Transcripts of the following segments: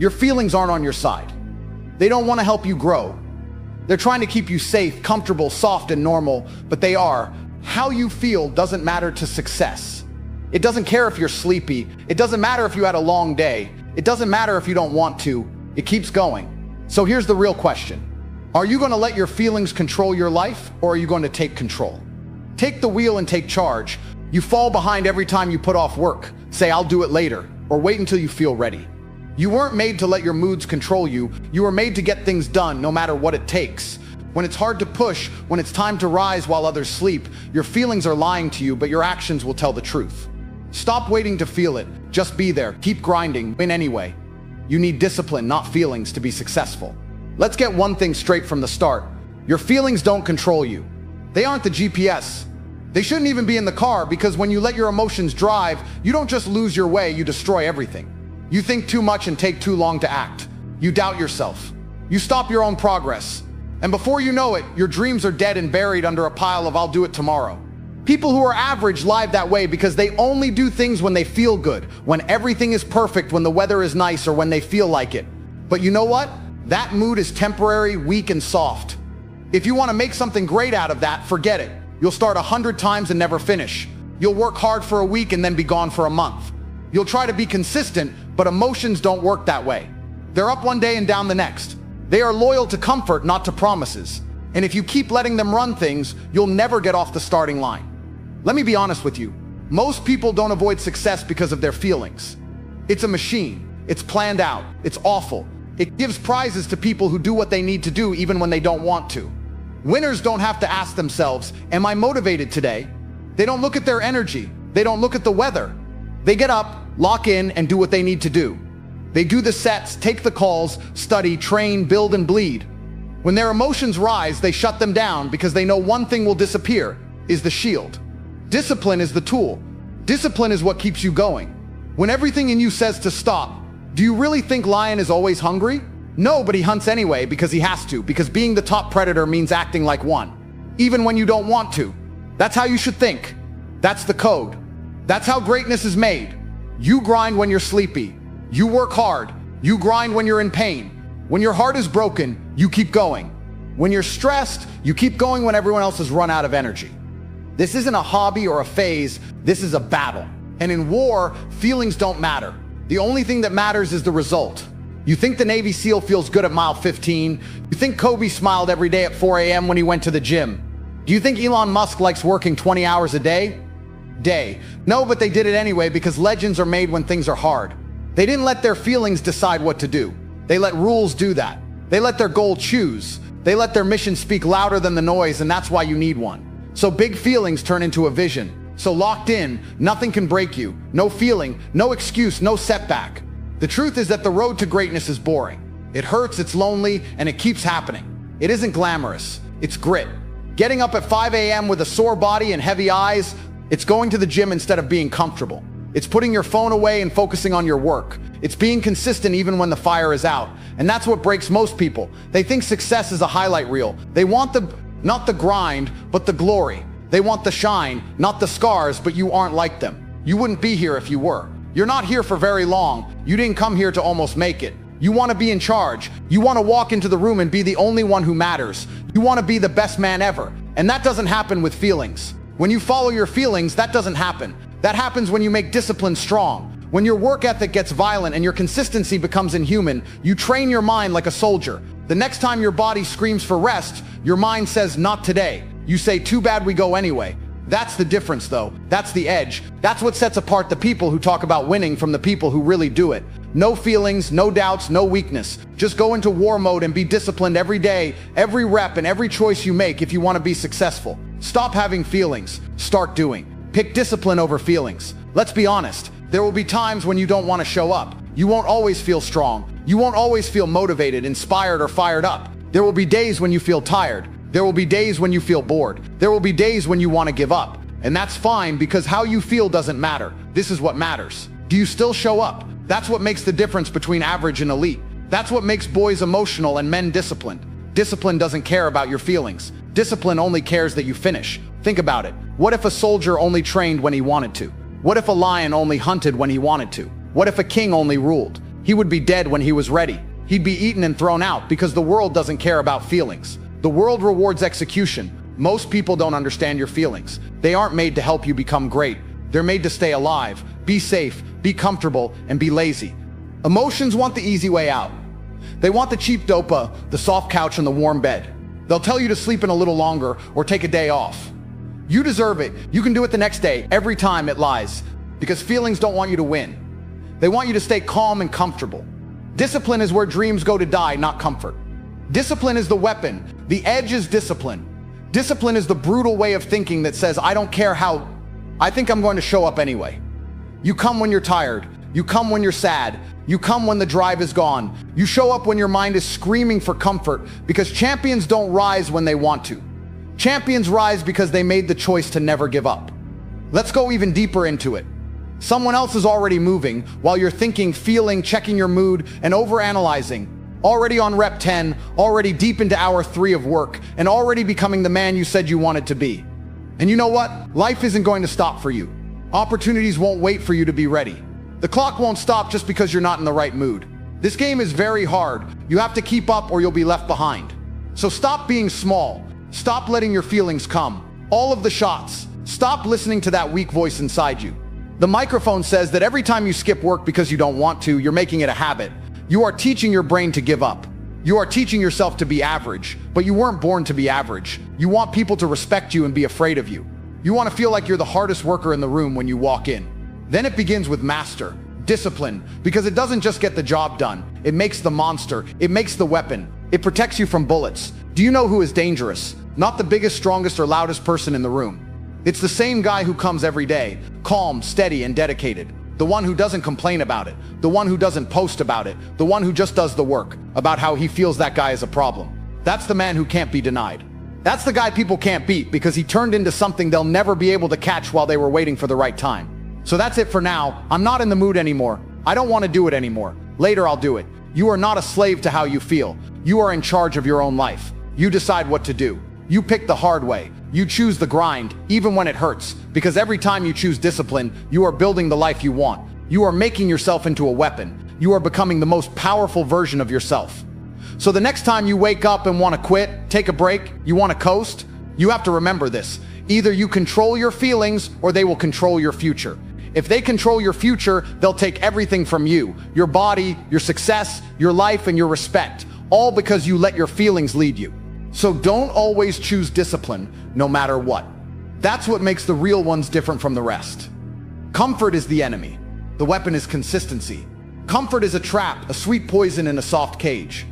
Your feelings aren't on your side. They don't want to help you grow. They're trying to keep you safe, comfortable, soft, and normal, but they are. How you feel doesn't matter to success. It doesn't care if you're sleepy. It doesn't matter if you had a long day. It doesn't matter if you don't want to. It keeps going. So here's the real question. Are you going to let your feelings control your life, or are you going to take control? Take the wheel and take charge. You fall behind every time you put off work. Say, I'll do it later, or wait until you feel ready. You weren't made to let your moods control you. You were made to get things done no matter what it takes. When it's hard to push, when it's time to rise while others sleep, your feelings are lying to you, but your actions will tell the truth. Stop waiting to feel it. Just be there. Keep grinding. Win anyway. You need discipline, not feelings, to be successful. Let's get one thing straight from the start. Your feelings don't control you. They aren't the GPS. They shouldn't even be in the car, because when you let your emotions drive, you don't just lose your way, you destroy everything. You think too much and take too long to act. You doubt yourself. You stop your own progress. And before you know it, your dreams are dead and buried under a pile of I'll do it tomorrow. People who are average live that way because they only do things when they feel good, when everything is perfect, when the weather is nice, or when they feel like it. But you know what? That mood is temporary, weak, and soft. If you want to make something great out of that, forget it. You'll start 100 times and never finish. You'll work hard for a week and then be gone for a month. You'll try to be consistent, but emotions don't work that way. They're up one day and down the next. They are loyal to comfort, not to promises. And if you keep letting them run things, you'll never get off the starting line. Let me be honest with you. Most people don't avoid success because of their feelings. It's a machine. It's planned out. It's awful. It gives prizes to people who do what they need to do even when they don't want to. Winners don't have to ask themselves, am I motivated today? They don't look at their energy. They don't look at the weather. They get up, lock in, and do what they need to do. They do the sets, take the calls, study, train, build, and bleed. When their emotions rise, they shut them down because they know one thing will disappear, is the shield. Discipline is the tool. Discipline is what keeps you going. When everything in you says to stop, do you really think lion is always hungry? No, but he hunts anyway because he has to, because being the top predator means acting like one, even when you don't want to. That's how you should think. That's the code. That's how greatness is made. You grind when you're sleepy. You work hard. You grind when you're in pain. When your heart is broken, you keep going. When you're stressed, you keep going when everyone else has run out of energy. This isn't a hobby or a phase. This is a battle. And in war, feelings don't matter. The only thing that matters is the result. You think the Navy SEAL feels good at mile 15? You think Kobe smiled every day at 4 a.m. when he went to the gym? Do you think Elon Musk likes working 20 hours a day? No, but they did it anyway because legends are made when things are hard. They didn't let their feelings decide what to do. They let rules do that. They let their goal choose. They let their mission speak louder than the noise, and that's why you need one. So big feelings turn into a vision. So locked in, nothing can break you. No feeling, no excuse, no setback. The truth is that the road to greatness is boring. It hurts, it's lonely, and it keeps happening. It isn't glamorous. It's grit. Getting up at 5 a.m. with a sore body and heavy eyes. It's going to the gym instead of being comfortable. It's putting your phone away and focusing on your work. It's being consistent even when the fire is out. And that's what breaks most people. They think success is a highlight reel. They want not the grind, but the glory. They want the shine, not the scars, but you aren't like them. You wouldn't be here if you were. You're not here for very long. You didn't come here to almost make it. You want to be in charge. You want to walk into the room and be the only one who matters. You want to be the best man ever. And that doesn't happen with feelings. When you follow your feelings, that doesn't happen. That happens when you make discipline strong. When your work ethic gets violent and your consistency becomes inhuman, you train your mind like a soldier. The next time your body screams for rest, your mind says, not today. You say, too bad, we go anyway. That's the difference, though. That's the edge. That's what sets apart the people who talk about winning from the people who really do it. No feelings, no doubts, no weakness. Just go into war mode and be disciplined every day, every rep, and every choice you make if you want to be successful. Stop having feelings. Start doing. Pick discipline over feelings. Let's be honest. There will be times when you don't want to show up. You won't always feel strong. You won't always feel motivated, inspired, or fired up. There will be days when you feel tired. There will be days when you feel bored. There will be days when you want to give up. And that's fine, because how you feel doesn't matter. This is what matters. Do you still show up? That's what makes the difference between average and elite. That's what makes boys emotional and men disciplined. Discipline doesn't care about your feelings. Discipline only cares that you finish. Think about it. What if a soldier only trained when he wanted to? What if a lion only hunted when he wanted to? What if a king only ruled? He would be dead when he was ready. He'd be eaten and thrown out because the world doesn't care about feelings. The world rewards execution. Most people don't understand your feelings. They aren't made to help you become great. They're made to stay alive, be safe, be comfortable, and be lazy. Emotions want the easy way out. They want the cheap dopa, the soft couch, and the warm bed. They'll tell you to sleep in a little longer or take a day off. You deserve it. You can do it the next day, every time it lies, because feelings don't want you to win. They want you to stay calm and comfortable. Discipline is where dreams go to die, not comfort. Discipline is the weapon. The edge is discipline. Discipline is the brutal way of thinking that says, I don't care how, I think I'm going to show up anyway. You come when you're tired. You come when you're sad. You come when the drive is gone. You show up when your mind is screaming for comfort, because champions don't rise when they want to. Champions rise because they made the choice to never give up. Let's go even deeper into it. Someone else is already moving while you're thinking, feeling, checking your mood, and overanalyzing. Already on rep 10, already deep into hour 3 of work, and already becoming the man you said you wanted to be. And you know what? Life isn't going to stop for you. Opportunities won't wait for you to be ready. The clock won't stop just because you're not in the right mood. This game is very hard. You have to keep up or you'll be left behind. So stop being small. Stop letting your feelings come. All of the shots. Stop listening to that weak voice inside you. The microphone says that every time you skip work because you don't want to, you're making it a habit. You are teaching your brain to give up. You are teaching yourself to be average, but you weren't born to be average. You want people to respect you and be afraid of you. You want to feel like you're the hardest worker in the room when you walk in. Then it begins with master, discipline, because it doesn't just get the job done. It makes the monster. It makes the weapon. It protects you from bullets. Do you know who is dangerous? Not the biggest, strongest, or loudest person in the room. It's the same guy who comes every day, calm, steady, and dedicated. The one who doesn't complain about it. The one who doesn't post about it. The one who just does the work about how he feels that guy is a problem. That's the man who can't be denied. That's the guy people can't beat because he turned into something they'll never be able to catch while they were waiting for the right time. So that's it for now. I'm not in the mood anymore. I don't want to do it anymore. Later I'll do it. You are not a slave to how you feel. You are in charge of your own life. You decide what to do. You pick the hard way. You choose the grind, even when it hurts, because every time you choose discipline, you are building the life you want. You are making yourself into a weapon. You are becoming the most powerful version of yourself. So the next time you wake up and want to quit, take a break, you want to coast, you have to remember this. Either you control your feelings or they will control your future. If they control your future, they'll take everything from you, your body, your success, your life, and your respect, all because you let your feelings lead you. So don't always choose discipline, no matter what. That's what makes the real ones different from the rest. Comfort is the enemy. The weapon is consistency. Comfort is a trap, a sweet poison in a soft cage.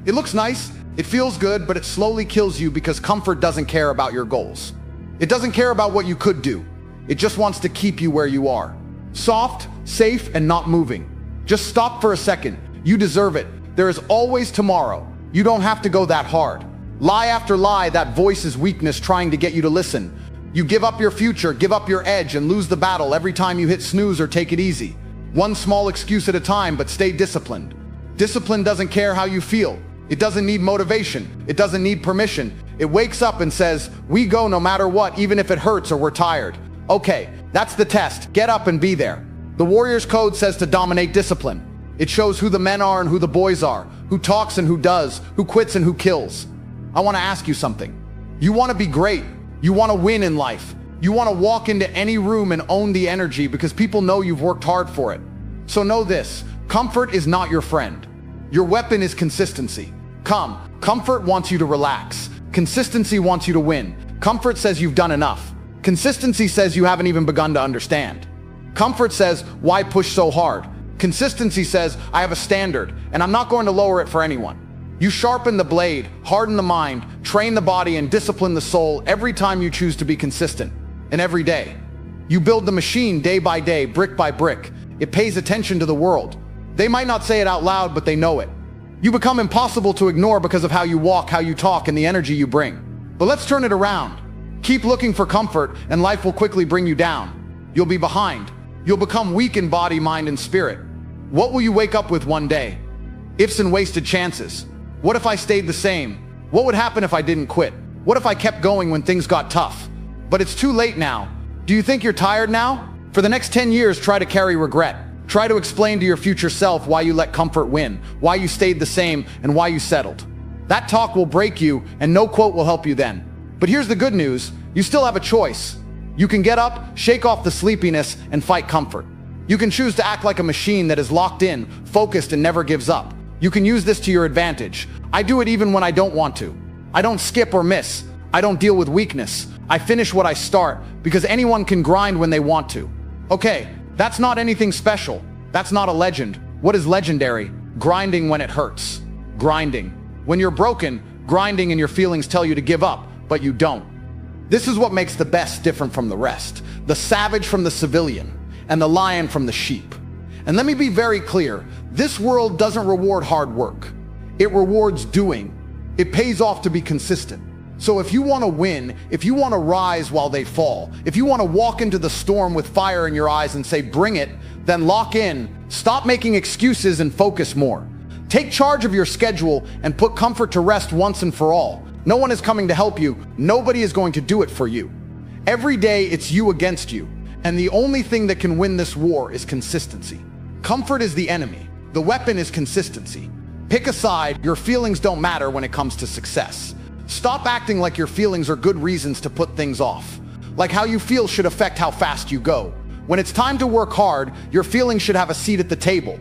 It looks nice, it feels good, but it slowly kills you because comfort doesn't care about your goals. It doesn't care about what you could do. It just wants to keep you where you are. Soft, safe, and not moving. Just stop for a second. You deserve it. There is always tomorrow. You don't have to go that hard. Lie after lie, that voice is weakness trying to get you to listen. You give up your future, give up your edge, and lose the battle every time you hit snooze or take it easy. One small excuse at a time, but stay disciplined. Discipline doesn't care how you feel. It doesn't need motivation. It doesn't need permission. It wakes up and says, we go no matter what, even if it hurts or we're tired. Okay, that's the test. Get up and be there. The Warrior's Code says to dominate discipline. It shows who the men are and who the boys are, who talks and who does, who quits and who kills. I want to ask you something. You want to be great. You want to win in life. You want to walk into any room and own the energy because people know you've worked hard for it. So know this, comfort is not your friend. Your weapon is consistency. Comfort wants you to relax. Consistency wants you to win. Comfort says you've done enough. Consistency says you haven't even begun to understand. Comfort says, why push so hard? Consistency says, I have a standard and I'm not going to lower it for anyone. You sharpen the blade, harden the mind, train the body, and discipline the soul every time you choose to be consistent. And every day. You build the machine day by day, brick by brick. It pays attention to the world. They might not say it out loud, but they know it. You become impossible to ignore because of how you walk, how you talk, and the energy you bring. But let's turn it around. Keep looking for comfort, and life will quickly bring you down. You'll be behind. You'll become weak in body, mind, and spirit. What will you wake up with one day? Ifs and wasted chances. What if I stayed the same? What would happen if I didn't quit? What if I kept going when things got tough? But it's too late now. Do you think you're tired now? For the next 10 years, try to carry regret. Try to explain to your future self why you let comfort win, why you stayed the same, and why you settled. That talk will break you, and no quote will help you then. But here's the good news. You still have a choice. You can get up, shake off the sleepiness, and fight comfort. You can choose to act like a machine that is locked in, focused, and never gives up. You can use this to your advantage. I do it even when I don't want to. I don't skip or miss. I don't deal with weakness. I finish what I start, because anyone can grind when they want to. Okay, that's not anything special. That's not a legend. What is legendary? Grinding when it hurts. Grinding. When you're broken, grinding and your feelings tell you to give up, but you don't. This is what makes the best different from the rest. The savage from the civilian, and the lion from the sheep. And let me be very clear, this world doesn't reward hard work. It rewards doing. It pays off to be consistent. So if you want to win, if you want to rise while they fall, if you want to walk into the storm with fire in your eyes and say, bring it, then lock in, stop making excuses and focus more. Take charge of your schedule and put comfort to rest once and for all. No one is coming to help you. Nobody is going to do it for you. Every day it's you against you. And the only thing that can win this war is consistency. Comfort is the enemy. The weapon is consistency. Pick a side. Your feelings don't matter when it comes to success. Stop acting like your feelings are good reasons to put things off. Like how you feel should affect how fast you go. When it's time to work hard, your feelings should have a seat at the table.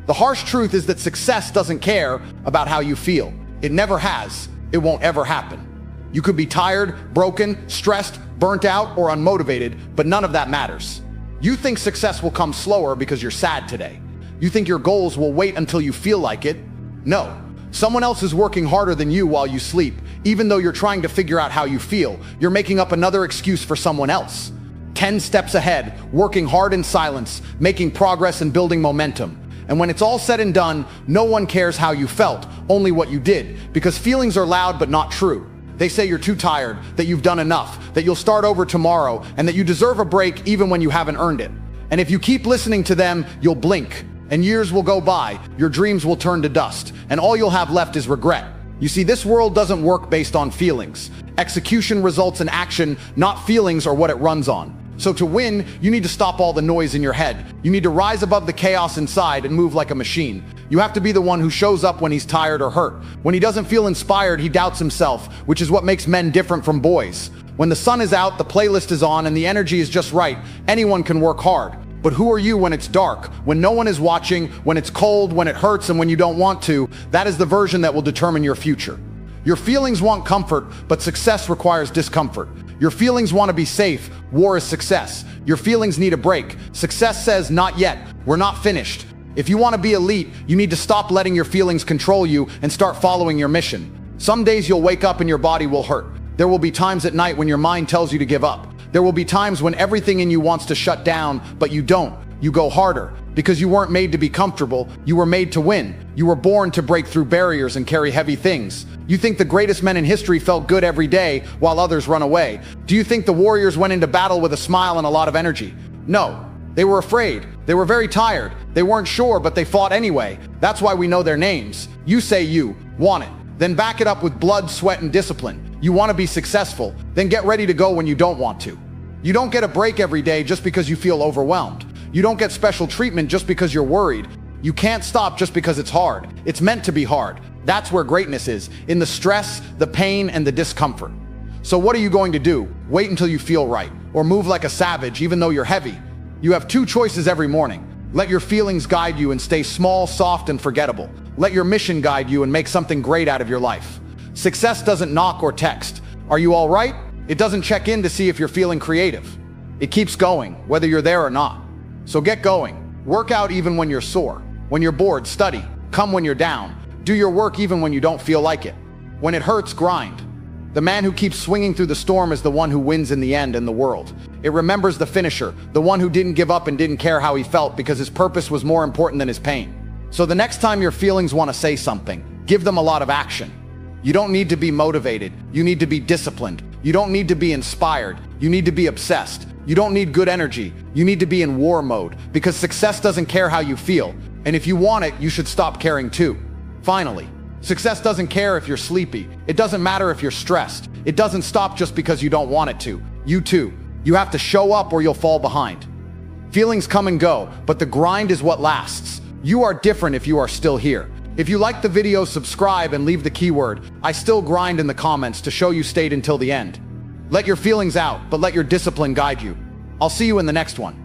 The harsh truth is that success doesn't care about how you feel. It never has. It won't ever happen. You could be tired, broken, stressed, burnt out, or unmotivated, but none of that matters. You think success will come slower because you're sad today. You think your goals will wait until you feel like it. No. Someone else is working harder than you while you sleep. Even though you're trying to figure out how you feel, you're making up another excuse for someone else. 10 steps ahead, working hard in silence, making progress and building momentum. And when it's all said and done, no one cares how you felt, only what you did, because feelings are loud but not true. They say you're too tired, that you've done enough, that you'll start over tomorrow, and that you deserve a break even when you haven't earned it. And if you keep listening to them, you'll blink, and years will go by, your dreams will turn to dust, and all you'll have left is regret. You see, this world doesn't work based on feelings. Execution results in action, not feelings or what it runs on. So to win, you need to stop all the noise in your head. You need to rise above the chaos inside and move like a machine. You have to be the one who shows up when he's tired or hurt. When he doesn't feel inspired, he doubts himself, which is what makes men different from boys. When the sun is out, the playlist is on, and the energy is just right, anyone can work hard. But who are you when it's dark, when no one is watching, when it's cold, when it hurts, and when you don't want to? That is the version that will determine your future. Your feelings want comfort, but success requires discomfort. Your feelings want to be safe. War is success. Your feelings need a break. Success says, not yet. We're not finished. If you want to be elite, you need to stop letting your feelings control you and start following your mission. Some days you'll wake up and your body will hurt. There will be times at night when your mind tells you to give up. There will be times when everything in you wants to shut down, but you don't. You go harder. Because you weren't made to be comfortable, you were made to win. You were born to break through barriers and carry heavy things. You think the greatest men in history felt good every day while others run away. Do you think the warriors went into battle with a smile and a lot of energy? No. They were afraid. They were very tired. They weren't sure, but they fought anyway. That's why we know their names. You say you want it. Then back it up with blood, sweat, and discipline. You want to be successful. Then get ready to go when you don't want to. You don't get a break every day just because you feel overwhelmed. You don't get special treatment just because you're worried. You can't stop just because it's hard. It's meant to be hard. That's where greatness is, in the stress, the pain, and the discomfort. So what are you going to do? Wait until you feel right, or move like a savage even though you're heavy. You have two choices every morning. Let your feelings guide you and stay small, soft, and forgettable. Let your mission guide you and make something great out of your life. Success doesn't knock or text. Are you all right? It doesn't check in to see if you're feeling creative. It keeps going, whether you're there or not. So get going. Work out even when you're sore. When you're bored, study. Come when you're down. Do your work even when you don't feel like it. When it hurts, grind. The man who keeps swinging through the storm is the one who wins in the end in the world. It remembers the finisher, the one who didn't give up and didn't care how he felt because his purpose was more important than his pain. So the next time your feelings want to say something, give them a lot of action. You don't need to be motivated. You need to be disciplined. You don't need to be inspired. You need to be obsessed. You don't need good energy. You need to be in war mode because success doesn't care how you feel. And if you want it, you should stop caring too. Finally, success doesn't care if you're sleepy. It doesn't matter if you're stressed. It doesn't stop just because you don't want it to. You too. You have to show up or you'll fall behind. Feelings come and go, but the grind is what lasts. You are different if you are still here. If you like the video, subscribe and leave the keyword "I still grind" in the comments to show you stayed until the end. Let your feelings out, but let your discipline guide you. I'll see you in the next one.